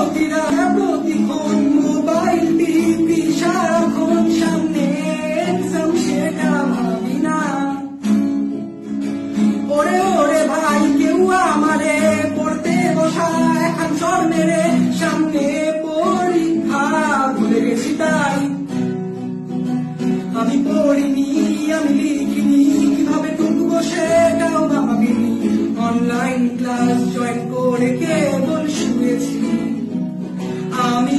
প্রতিরা প্রতিক্ষণ mobile TV সারাক্ষণ সামনে exam সেটা ভাবি না। ওরে ওরে ভাই কেউ আমারে পড়তে বসায় খাঞ্চর মেরে, সামনে পরীক্ষা ভুলে গেছি তাই। আমি পড়িনি আমি লিখিনি, কিভাবে টুকবো সেটাও ভাবিনি। অনলাইন ক্লাস জয়েন করে কেবল শুয়েছি আমি।